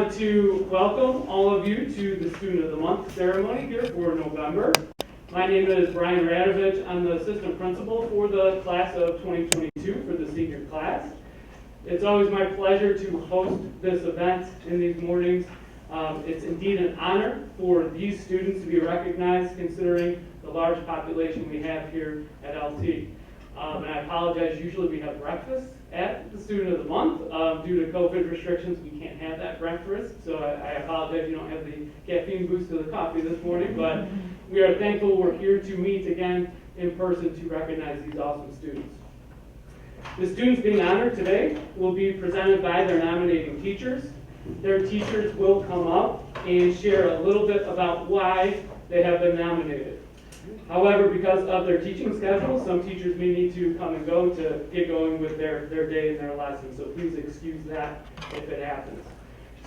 want to welcome all of you to the Student of the Month ceremony here for November. My name is Brian Radovich. I'm the assistant principal for the class of 2022 for the senior class. It's always my pleasure to host this event in these mornings. It's indeed an honor for these students to be recognized considering the large population we have here at LT. And I apologize, usually we have breakfast at the Student of the Month. Due to COVID restrictions, we can't have that breakfast, so I apologize you don't have the caffeine boost of the coffee this morning, but we are thankful we're here to meet again in person to recognize these awesome students. The students being honored today will be presented by their nominating teachers. Their teachers will come up and share a little bit about why they have been nominated. However, because of their teaching schedule, some teachers may need to come and go to get going with their day and their lessons, so please excuse that if it happens.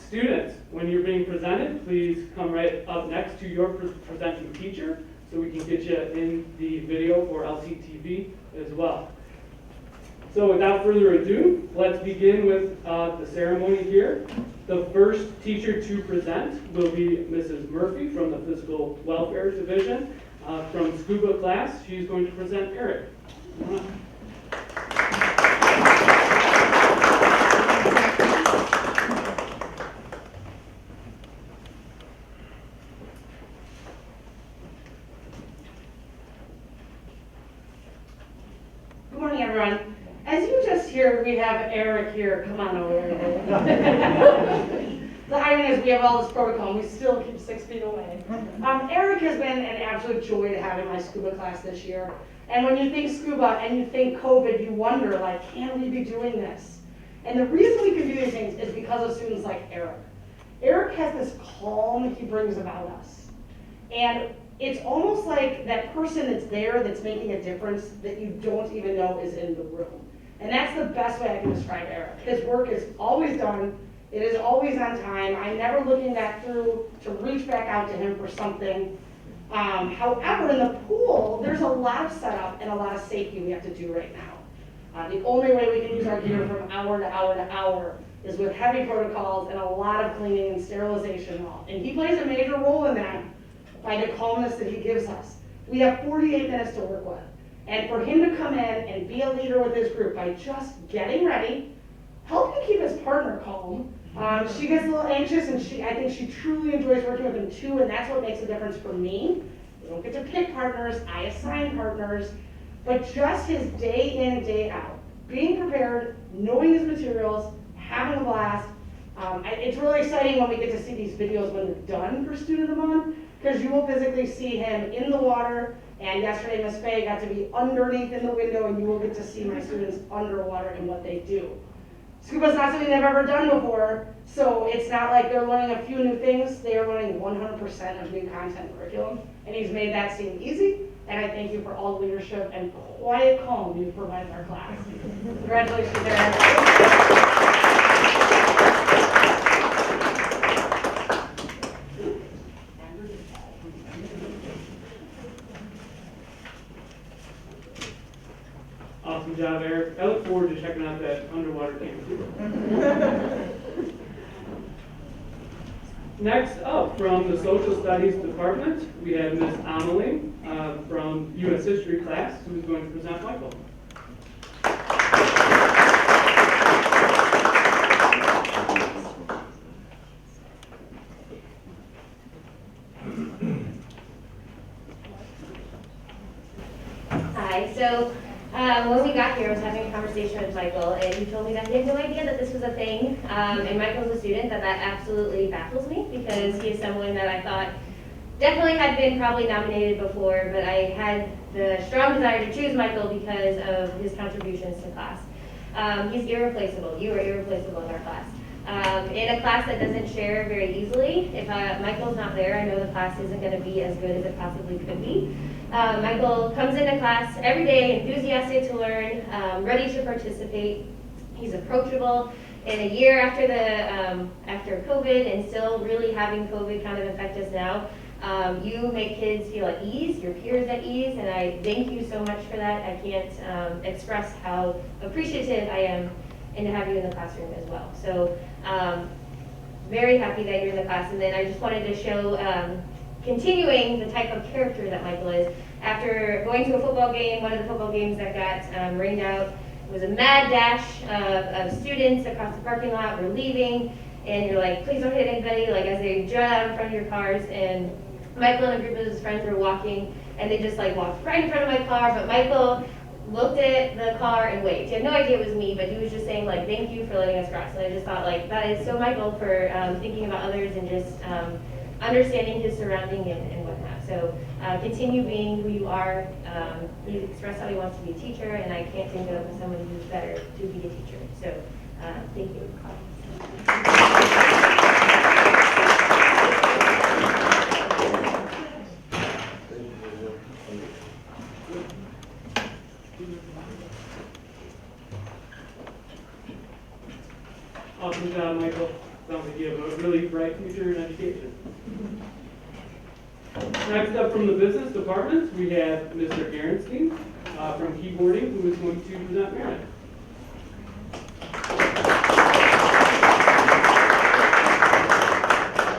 Students, when you're being presented, please come right up next to your presenting teacher so we can get you in the video for LTTV as well. So without further ado, let's begin with the ceremony here. The first teacher to present will be Mrs. Murphy from the Physical Welfare Division. From Scuba class, she's going to present Eric. Good morning, everyone. As you just heard, we have Eric here. Come on over here. The irony is we have all this protocol and we still keep 6 feet away. Eric has been an absolute joy to have in my scuba class this year. And when you think scuba and you think COVID, you wonder, like, can we be doing this? And the reason we can do these things is because of students like Eric. Eric has this calm he brings about us. And it's almost like that person that's there that's making a difference that you don't even know is in the room. And that's the best way I can describe Eric. His work is always done. It is always on time. I'm never looking back through to reach back out to him for something. However, in the pool, there's a lot of setup and a lot of safety we have to do right now. The only way we can use our gear from hour to hour to hour is with heavy protocols and a lot of cleaning and sterilization. And he plays a major role in that by the calmness that he gives us. We have 48 minutes to work with. And for him to come in and be a leader with his group by just getting ready, helping keep his partner calm. She gets a little anxious, and I think she truly enjoys working with him too, and that's what makes a difference for me. We don't get to pick partners, I assign partners, but just his day in, day out, being prepared, knowing his materials, having a blast. It's really exciting when we get to see these videos when they're done for Student of the Month, because you will physically see him in the water, and yesterday Miss Faye got to be underneath in the window, and you will get to see my students underwater and what they do. Scuba's not something they've ever done before, so it's not like they're learning a few new things. They are learning 100% of new content curriculum, and he's made that seem easy, and I thank you for all the leadership and quiet calm you've provided our class. Congratulations, Eric. Awesome job, Eric. I look forward to checking out that underwater camp too. Next up, from the Social Studies Department, we have Ms. Amelie from U.S. History class, who is going to present Michael. Hi, so when we got here, I was having a conversation with Michael, and he told me that he had no idea that this was a thing. And Michael's a student that absolutely baffles me, because he is someone that I thought definitely had been probably nominated before, but I had the strong desire to choose Michael because of his contributions to class. He's irreplaceable. You are irreplaceable in our class. In a class that doesn't share very easily, if Michael's not there, I know the class isn't going to be as good as it possibly could be. Michael comes into class every day, enthusiastic to learn, ready to participate. He's approachable. In a year after COVID, and still really having COVID kind of affect us now, you make kids feel at ease, your peers at ease, and I thank you so much for that. I can't express how appreciative I am and to have you in the classroom as well. So very happy that you're in the class. And then I just wanted to show, continuing the type of character that Michael is. After going to a football game, one of the football games that got rained out, it was a mad dash of students across the parking lot. We're leaving, and you're like, please don't hit anybody, like as they drive out in front of your cars. And Michael and a group of his friends were walking, and they just like walked right in front of my car, but Michael looked at the car and waved. He had no idea it was me, but he was just saying like, thank you for letting us cross. And I just thought like, that is so Michael for thinking about others and just understanding his surrounding and whatnot. So continue being who you are. He expressed how he wants to be a teacher, and I can't think of someone who's better to be a teacher. So thank you. Awesome job, Michael. Sounds like you have a really bright future in education. Next up from the business department, we have Mr. Aaronstein from keyboarding, who is going to present merit. All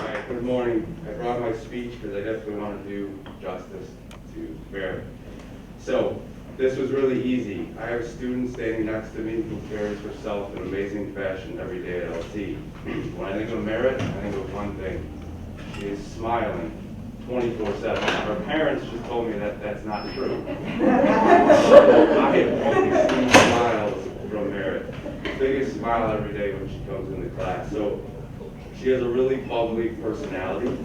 right, good morning. I brought my speech because I definitely want to do justice to merit. So, this was really easy. I have a student standing next to me who carries herself in amazing fashion every day at LT. When I think of merit, I think of one thing. She is smiling 24/7. Her parents just told me that that's not true. I have only seen smiles from Merit. Biggest smile every day when she comes into class. So she has a really bubbly personality.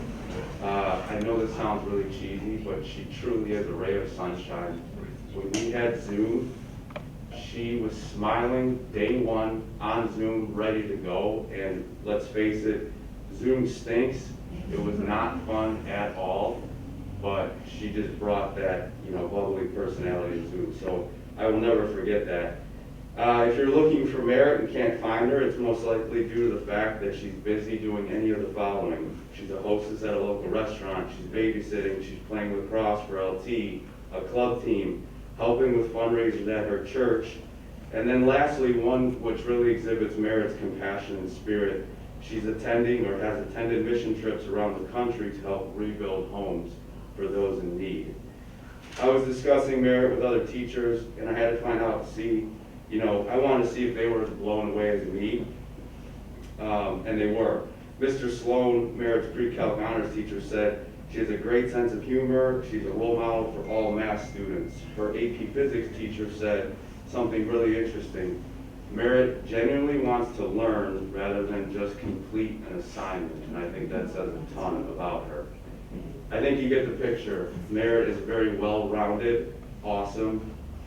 I know this sounds really cheesy, but she truly is a ray of sunshine. When we had Zoom, she was smiling day one on Zoom, ready to go. And let's face it, Zoom stinks. It was not fun at all, but she just brought that, bubbly personality to Zoom. So I will never forget that. If you're looking for Merit and can't find her, it's most likely due to the fact that she's busy doing any of the following. She's a hostess at a local restaurant, she's babysitting, she's playing lacrosse for LT, a club team, helping with fundraisers at her church, and then lastly, one which really exhibits Merit's compassion and spirit. She's attending or has attended mission trips around the country to help rebuild homes for those in need. I was discussing Merit with other teachers, and I had to find out, I wanted to see if they were as blown away as me, and they were. Mr. Sloan, Merit's pre-calc honors teacher, said she has a great sense of humor, she's a role model for all math students. Her AP physics teacher said something really interesting. Merit genuinely wants to learn rather than just complete an assignment, and I think that says a ton about her. I think you get the picture. Merit is a very well-rounded, awesome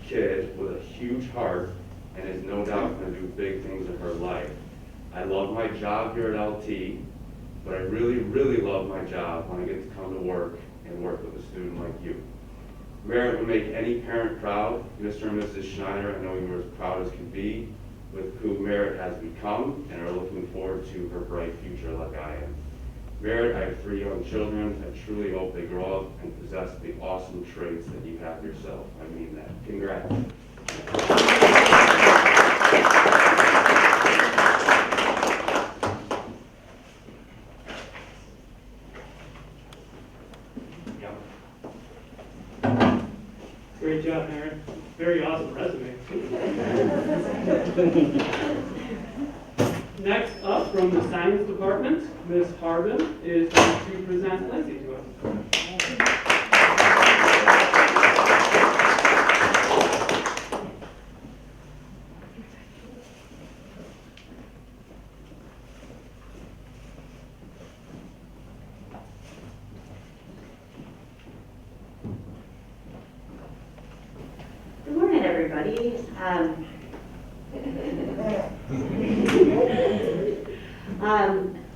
kid with a huge heart and is no doubt going to do big things in her life. I love my job here at LT, but I really, really love my job when I get to come to work and work with a student like you. Merit would make any parent proud. Mr. and Mrs. Schneider, I know you are as proud as can be with who Merit has become and are looking forward to her bright future like I am. Merit, I have 3 young children. I truly hope they grow up and possess the awesome traits that you have yourself. I mean that. Congrats. Great job, Merit. Very awesome resume. Next up from the science department, Ms. Harbin is going to present Lindsay to us. Good morning, everybody.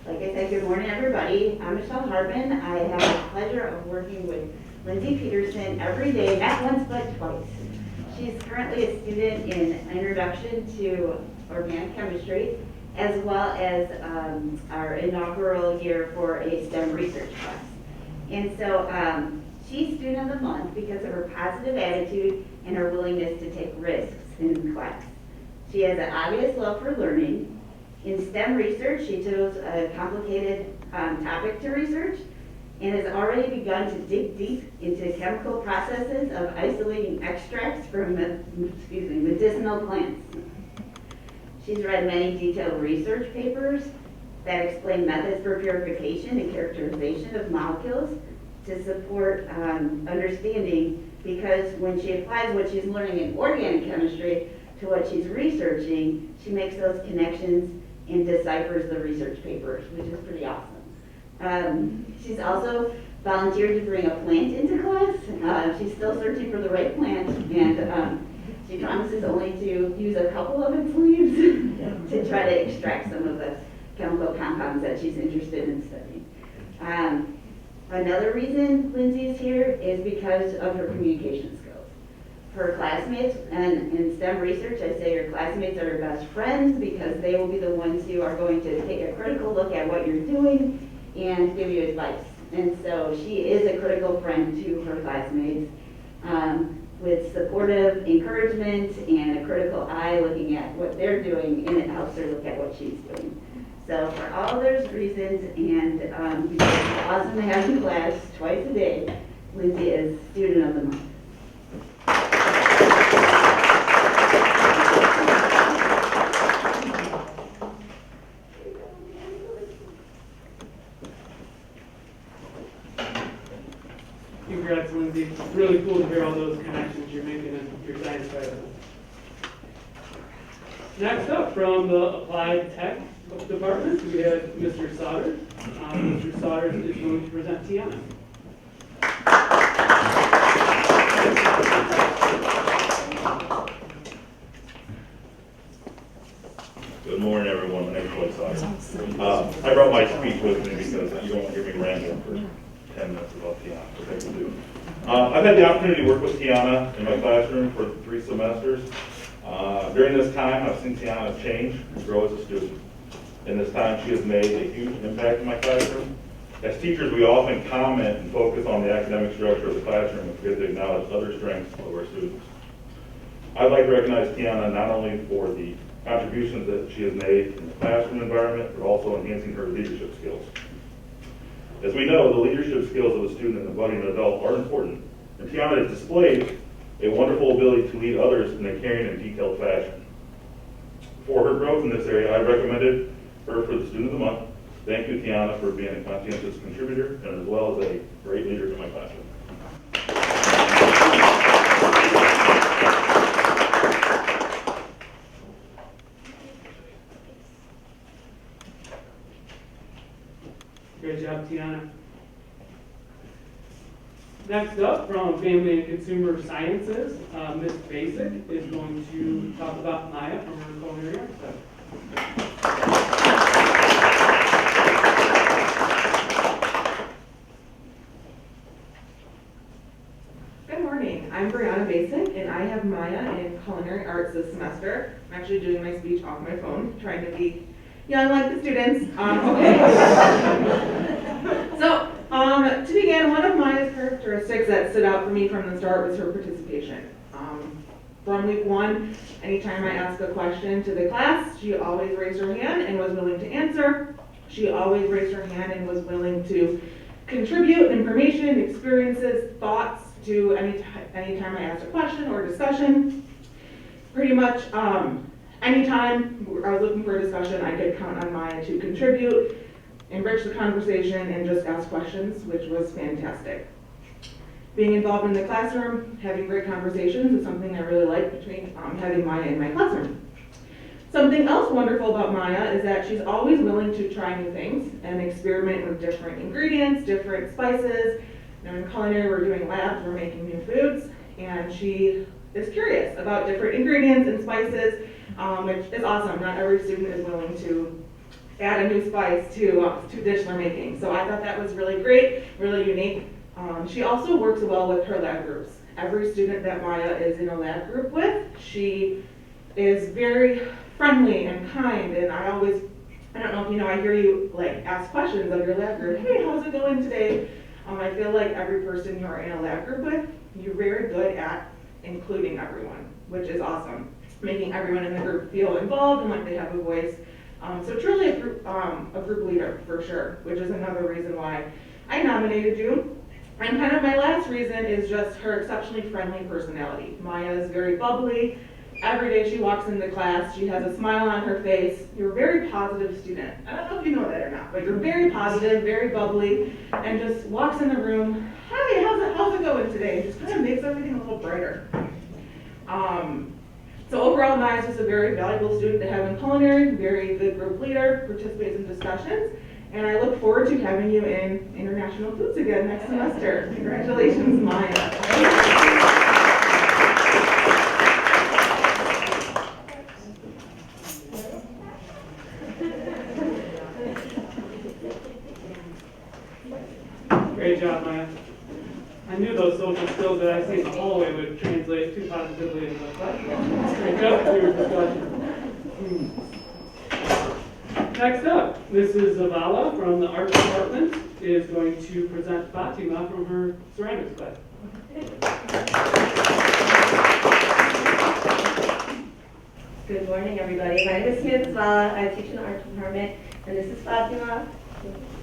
Like I said, good morning, everybody. I'm Michelle Harbin. I have the pleasure of working with Lindsay Peterson every day, not once but twice. She's currently a student in Introduction to Organic Chemistry, as well as our inaugural year for a STEM research class. And so she's Student of the Month because of her positive attitude and her willingness to take risks in class. She has an obvious love for learning, In STEM research, she chose a complicated topic to research and has already begun to dig deep into chemical processes of isolating extracts from medicinal plants. She's read many detailed research papers that explain methods for purification and characterization of molecules to support understanding, because when she applies what she's learning in organic chemistry to what she's researching, she makes those connections and deciphers the research papers, which is pretty awesome. She's also volunteered to bring a plant into class. She's still searching for the right plant, and she promises only to use a couple of its leaves to try to extract some of the chemical compounds that she's interested in studying. Another reason Lindsay is here is because of her communication skills. Her classmates, and in STEM research, I say your classmates are your best friends because they will be the ones who are going to take a critical look at what you're doing and give you advice. And so she is a critical friend to her classmates with supportive encouragement and a critical eye looking at what they're doing, and it helps her look at what she's doing. So for all those reasons, and it's awesome to have you class twice a day, Lindsay is Student of the Month. Congrats, Lindsay. It's really cool to hear all those connections you're making in your science class. Next up, from the Applied Tech Department, we have Mr. Sodders. Mr. Sodders is going to present Tiana. Good morning, everyone. My name is Blake Sodders. I brought my speech with me because you don't want to hear me rambling for 10 minutes about Tiana, which I will do. I've had the opportunity to work with Tiana in my classroom for 3 semesters. During this time, I've seen Tiana change and grow as a student. In this time, she has made a huge impact in my classroom. As teachers, we often comment and focus on the academic structure of the classroom and forget to acknowledge other strengths of our students. I'd like to recognize Tiana not only for the contributions that she has made in the classroom environment, but also enhancing her leadership skills. As we know, the leadership skills of a student and a budding adult are important, and Tiana has displayed a wonderful ability to lead others in a caring and detailed fashion. For her growth in this area, I recommended her for the Student of the Month. Thank you, Tiana, for being a conscientious contributor and as well as a great leader in my classroom. Great job, Tiana. Next up, from Family and Consumer Sciences, Ms. Basic is going to talk about Maya from her culinary arts side. Good morning, I'm Brianna Basic, and I have Maya in culinary arts this semester. I'm actually doing my speech off my phone, trying to be young like the students. So, to begin, one of Maya's characteristics that stood out for me from the start was her participation. From week 1, anytime I asked a question to the class, she always raised her hand and was willing to answer. She always raised her hand and was willing to contribute information, experiences, thoughts to anytime I asked a question or discussion. Pretty much anytime I was looking for a discussion, I could count on Maya to contribute, enrich the conversation, and just ask questions, which was fantastic. Being involved in the classroom, having great conversations is something I really like between having Maya in my classroom. Something else wonderful about Maya is that she's always willing to try new things and experiment with different ingredients, different spices. You know, in culinary, we're doing labs, we're making new foods, and she is curious about different ingredients and spices, which is awesome. Not every student is willing to add a new spice to dish they're making. So I thought that was really great, really unique. She also works well with her lab groups. Every student that Maya is in a lab group with, she is very friendly and kind, and I don't know if you know, I hear you like ask questions of your lab group. Hey, how's it going today? I feel like every person you're in a lab group with, you're very good at including everyone, which is awesome. Making everyone in the group feel involved and like they have a voice So truly a group leader for sure, which is another reason why I nominated you. And kind of my last reason is just her exceptionally friendly personality. Maya is very bubbly. Every day she walks into class, she has a smile on her face. You're a very positive student. I don't know if you know that or not, but you're very positive, very bubbly, and just walks in the room, hi, how's it going today? Just kind of makes everything a little brighter. So overall, Maya's just a very valuable student to have in culinary, very good group leader, participates in discussions, and I look forward to having you in International Foods again next semester. Congratulations, Maya. Great job, Maya. I knew those social skills that I see in the hallway would translate too positively into the classroom. Great job for your discussion. Next up, Mrs. Zavala from the art department is going to present Fatima from her ceramics class. Good morning, everybody. My name is Smith Zavala. I teach in the art department, and this is Fatima.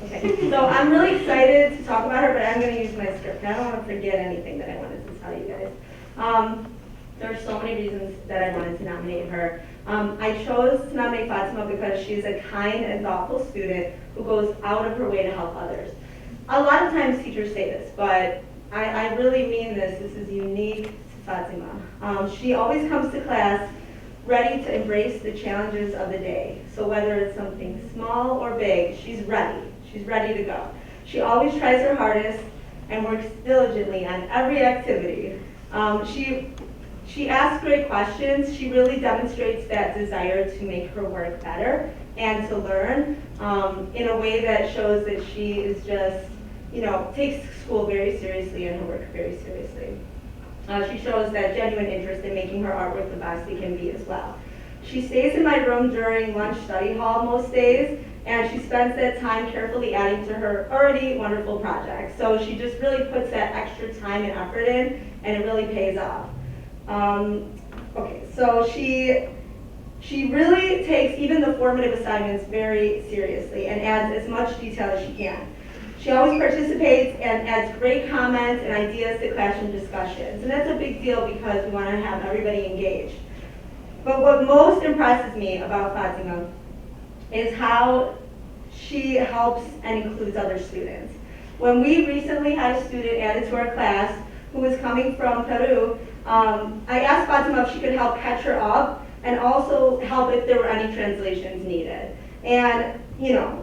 Okay, so I'm really excited to talk about her, but I'm going to use my script. I don't want to forget anything that I wanted to tell you guys. There are so many reasons that I wanted to nominate her. I chose to nominate Fatima because she's a kind and thoughtful student who goes out of her way to help others. A lot of times teachers say this, but I really mean this. This is unique to Fatima. She always comes to class ready to embrace the challenges of the day. So whether it's something small or big, she's ready. She's ready to go. She always tries her hardest and works diligently on every activity. She asks great questions. She really demonstrates that desire to make her work better and to learn in a way that shows that she is just, takes school very seriously and her work very seriously. She shows that genuine interest in making her artwork the best it can be as well. She stays in my room during lunch study hall most days, and she spends that time carefully adding to her already wonderful projects. So she just really puts that extra time and effort in, and it really pays off. So she really takes even the formative assignments very seriously and adds as much detail as she can. She always participates and adds great comments and ideas to classroom discussions. And that's a big deal because we want to have everybody engaged. But what most impresses me about Fatima is how she helps and includes other students. When we recently had a student added to our class who was coming from Peru, I asked Fatima if she could help catch her up and also help if there were any translations needed. And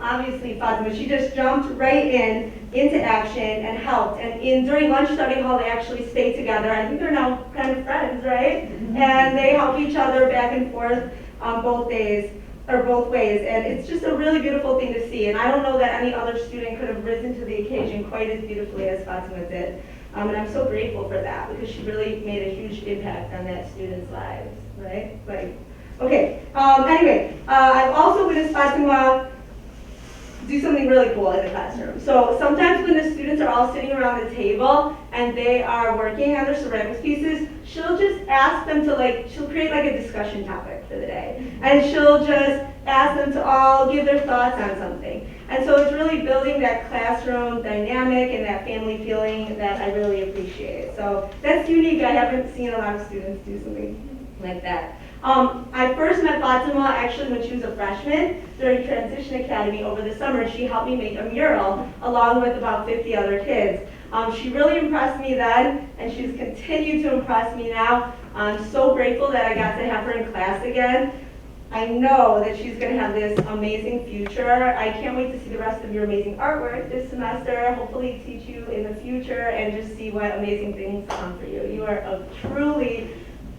obviously Fatima, she just jumped right into action and helped. And during lunch study hall, they actually stayed together. I think they're now kind of friends, right? And they help each other back and forth both ways. And it's just a really beautiful thing to see. And I don't know that any other student could have risen to the occasion quite as beautifully as Fatima did. And I'm so grateful for that because she really made a huge impact on that student's lives, right? Anyway, I've also witnessed Fatima do something really cool in the classroom. So sometimes when the students are all sitting around the table and they are working on their ceramics pieces, she'll just ask them to she'll create a discussion topic for the day. And she'll just ask them to all give their thoughts on something. And so it's really building that classroom dynamic and that family feeling that I really appreciate. So that's unique. I haven't seen a lot of students do something like that. I first met Fatima actually when she was a freshman during Transition Academy over the summer. She helped me make a mural along with about 50 other kids. She really impressed me then, and she's continued to impress me now. I'm so grateful that I got to have her in class again. I know that she's going to have this amazing future. I can't wait to see the rest of your amazing artwork this semester, hopefully teach you in the future, and just see what amazing things come for you. You are a truly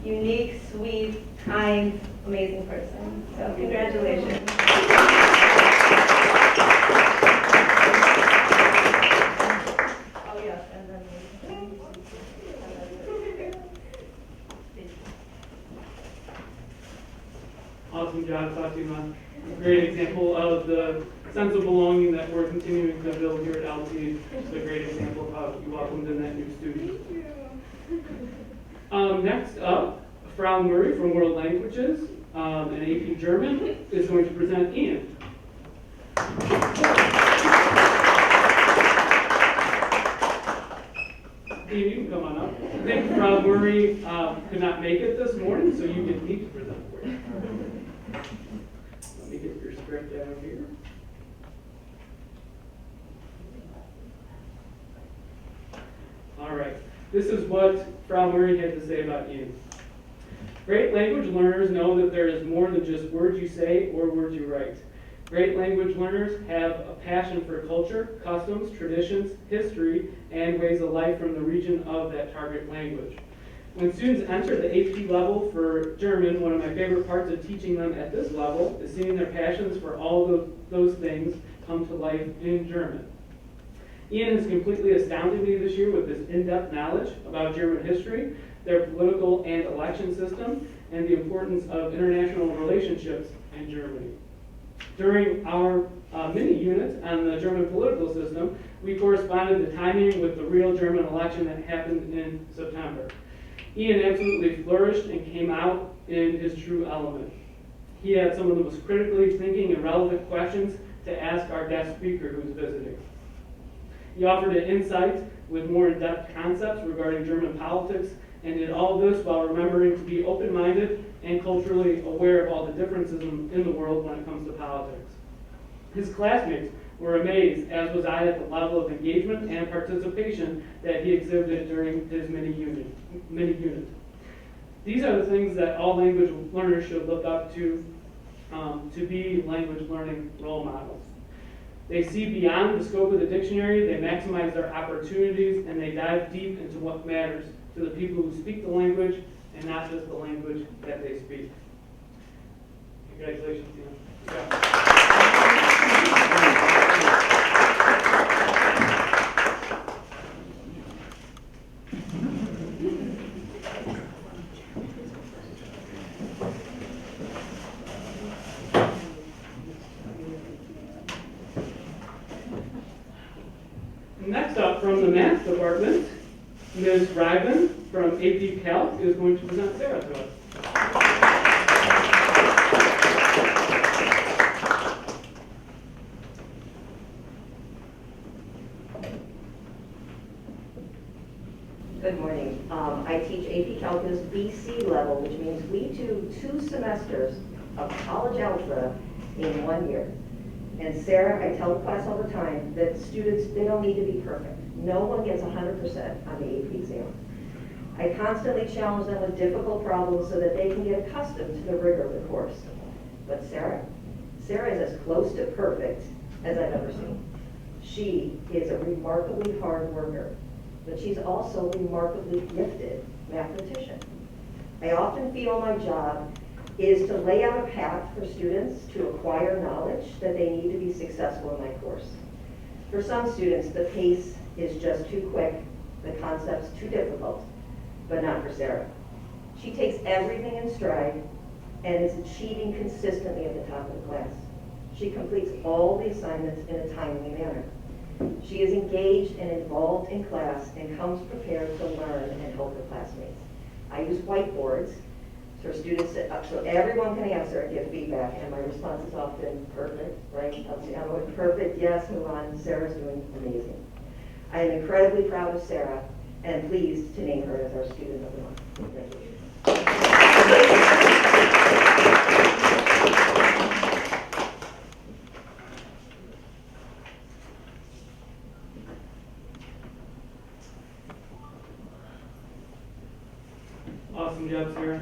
unique, sweet, kind, amazing person. So congratulations. Oh yes, and then Awesome job, Fatima. Great example of the sense of belonging that we're continuing to build here at LT. It's a great example of how you welcomed in that new student. Next up, Frau Murray from World Languages and AP German is going to present Ian. Ian, you can come on up. I think Rob Murray could not make it this morning, so you get me to present for you. Let me get your script down here. All right, this is what Frau Murray had to say about Ian. Great language learners know that there is more than just words you say or words you write. Great language learners have a passion for culture, customs, traditions, history, and ways of life from the region of that target language. When students enter the AP level for German, one of my favorite parts of teaching them at this level is seeing their passions for all of those things come to life in German. Ian has completely astounded me this year with his in-depth knowledge about German history, their political and election system, and the importance of international relationships in Germany. During our mini unit on the German political system, we corresponded the timing with the real German election that happened in September. Ian absolutely flourished and came out in his true element. He had some of the most critically thinking and relevant questions to ask our guest speaker who's visiting. He offered an insight with more in-depth concepts regarding German politics, and did all this while remembering to be open-minded and culturally aware of all the differences in the world when it comes to politics. His classmates were amazed, as was I, at the level of engagement and participation that he exhibited during his mini unit. These are the things that all language learners should look up to be language learning role models. They see beyond the scope of the dictionary, they maximize their opportunities, and they dive deep into what matters to the people who speak the language and not just the language that they speak. Congratulations, Ian. Next up, from the math department, Ms. Ryben from AP Calc is going to present Sarah to us. Good morning. I teach AP Calculus BC level, which means we do 2 semesters of college algebra in 1 year. And Sarah, I tell the class all the time that students, they don't need to be perfect. No one gets 100% on the AP exam. I constantly challenge them with difficult problems so that they can get accustomed to the rigor of the course. But Sarah is as close to perfect as I've ever seen. She is a remarkably hard worker, but she's also a remarkably gifted mathematician. I often feel my job is to lay out a path for students to acquire knowledge that they need to be successful in my course. For some students, the pace is just too quick, the concept's too difficult, but not for Sarah. She takes everything in stride and is achieving consistently at the top of the class. She completes all the assignments in a timely manner. She is engaged and involved in class and comes prepared to learn and help her classmates. I use whiteboards so students sit up so everyone can answer and give feedback, and my response is often perfect, right? I'm going perfect, yes, move on. Sarah's doing amazing. I am incredibly proud of Sarah and pleased to name her as our student of the month. Thank you. Awesome job, Sarah.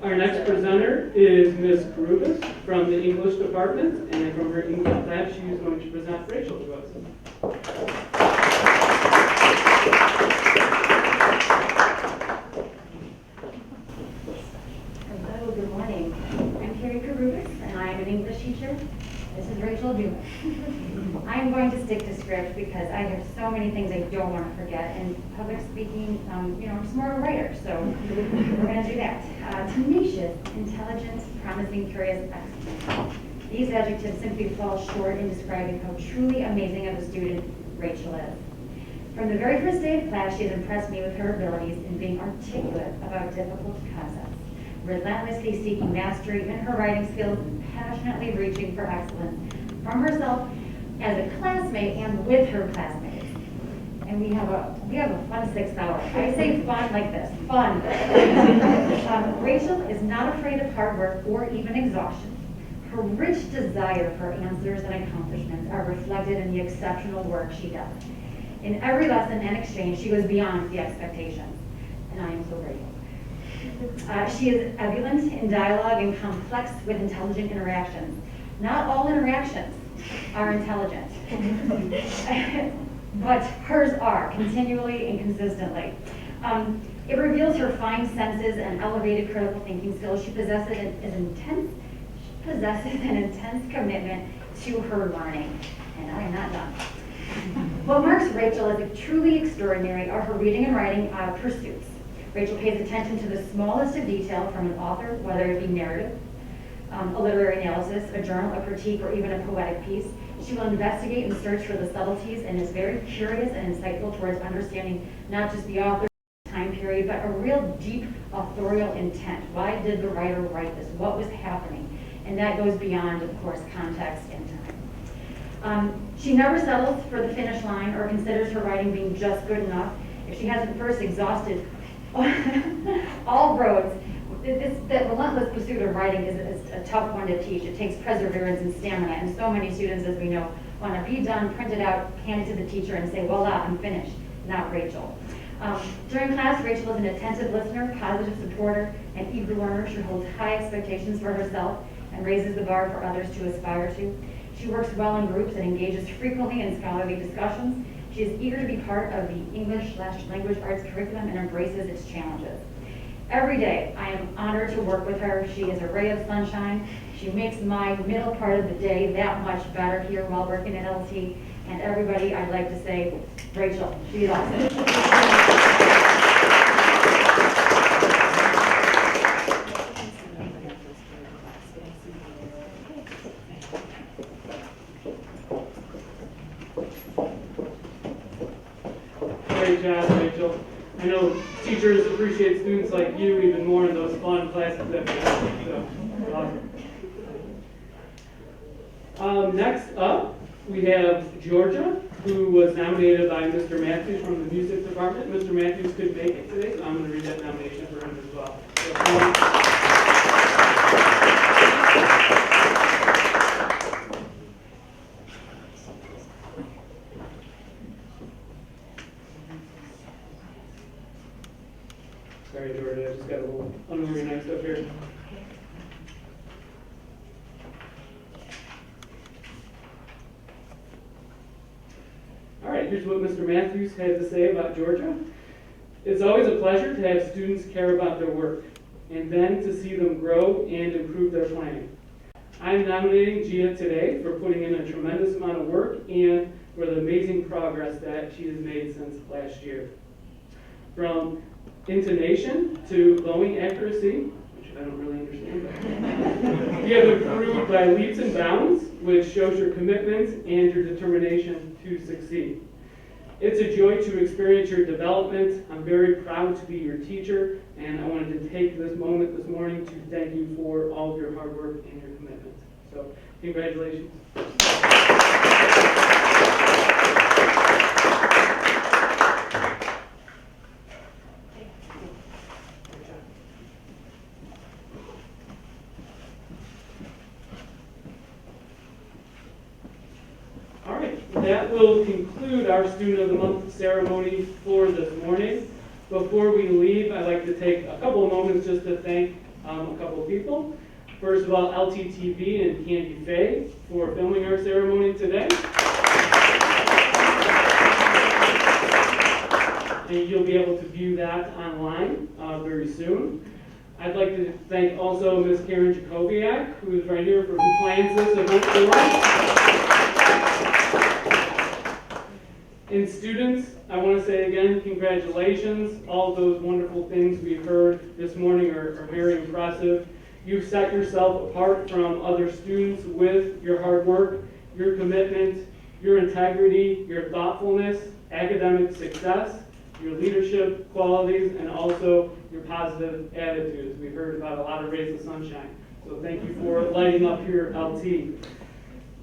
Our next presenter is Ms. Karubas from the English department, and from her English class, she is going to present Rachel to us. Hello, good morning. I'm Carrie Karubas, and I am an English teacher. This is Rachel Dumas. I am going to stick to script because I have so many things I don't want to forget, and public speaking, I'm just more of a writer, so we're going to do that. Tenacious, intelligent, promising, curious, excellent. These adjectives simply fall short in describing how truly amazing of a student Rachel is. From the very first day of class, she has impressed me with her abilities in being articulate about difficult concepts. relentlessly seeking mastery in her writing skills and passionately reaching for excellence from herself as a classmate and with her classmates. And we have a fun 6 hours. I say fun like this, fun. Rachel is not afraid of hard work or even exhaustion. Her rich desire for answers and accomplishments are reflected in the exceptional work she does. In every lesson and exchange, she goes beyond the expectations, and I am so grateful. She is ebullient in dialogue and complex with intelligent interactions. Not all interactions are intelligent, but hers are, continually and consistently. It reveals her fine senses and elevated critical thinking skills. She possesses an intense commitment to her learning, and I am not done. What marks Rachel as truly extraordinary are her reading and writing pursuits. Rachel pays attention to the smallest of detail from an author, whether it be narrative, a literary analysis, a journal, a critique, or even a poetic piece. She will investigate and search for the subtleties and is very curious and insightful towards understanding not just the author, time period, but a real deep authorial intent. Why did the writer write this? What was happening? And that goes beyond, of course, context and time. She never settles for the finish line or considers her writing being just good enough. If she hasn't first exhausted all roads, that relentless pursuit of writing is a tough one to teach. It takes perseverance and stamina, and so many students, as we know, want to be done, print it out, hand it to the teacher, and say, voila, I'm finished. Not Rachel. During class, Rachel is an attentive listener, positive supporter, and eager learner. She holds high expectations for herself and raises the bar for others to aspire to. She works well in groups and engages frequently in scholarly discussions. She is eager to be part of the English/language arts curriculum and embraces its challenges. Every day, I am honored to work with her. She is a ray of sunshine. She makes my middle part of the day that much better here while working at LT. And everybody, I'd like to say, Rachel, she's awesome. Great job, Rachel. I know teachers appreciate students like you even more in those fun classes that we have. So, awesome. Next up, we have Georgia, who was nominated by Mr. Matthews from the music department. Mr. Matthews couldn't make it today, so I'm going to read that nomination for him as well. Sorry, Georgia, I just got a little unorganized up here. All right, here's what Mr. Matthews had to say about Georgia. It's always a pleasure to have students care about their work, and then to see them grow and improve their planning. I'm nominating Gia today for putting in a tremendous amount of work and for the amazing progress that she has made since last year. From intonation to glowing accuracy, which I don't really understand, but you have improved by leaps and bounds, which shows your commitment and your determination to succeed. It's a joy to experience your development. I'm very proud to be your teacher, and I wanted to take this moment this morning to thank you for all of your hard work and your commitment. So, congratulations. That will conclude our Student of the Month ceremony for this morning. Before we leave, I'd like to take a couple of moments just to thank a couple of people. First of all, LTTV and Candy Faye for filming our ceremony today. And you'll be able to view that online very soon. I'd like to thank also Ms. Karen Jacobiak, who is right here, for who plans this event for us. And students, I want to say again, congratulations. All of those wonderful things we've heard this morning are very impressive. You've set yourself apart from other students with your hard work, your commitment, your integrity, your thoughtfulness, academic success, your leadership qualities, and also your positive attitudes. We've heard about a lot of rays of sunshine. So thank you for lighting up your LT.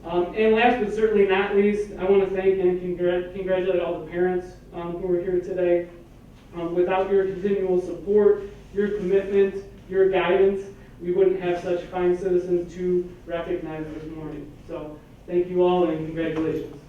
And last but certainly not least, I want to thank and congratulate all the parents who are here today. Without your continual support, your commitment, your guidance, we wouldn't have such fine citizens to recognize this morning. So thank you all and congratulations.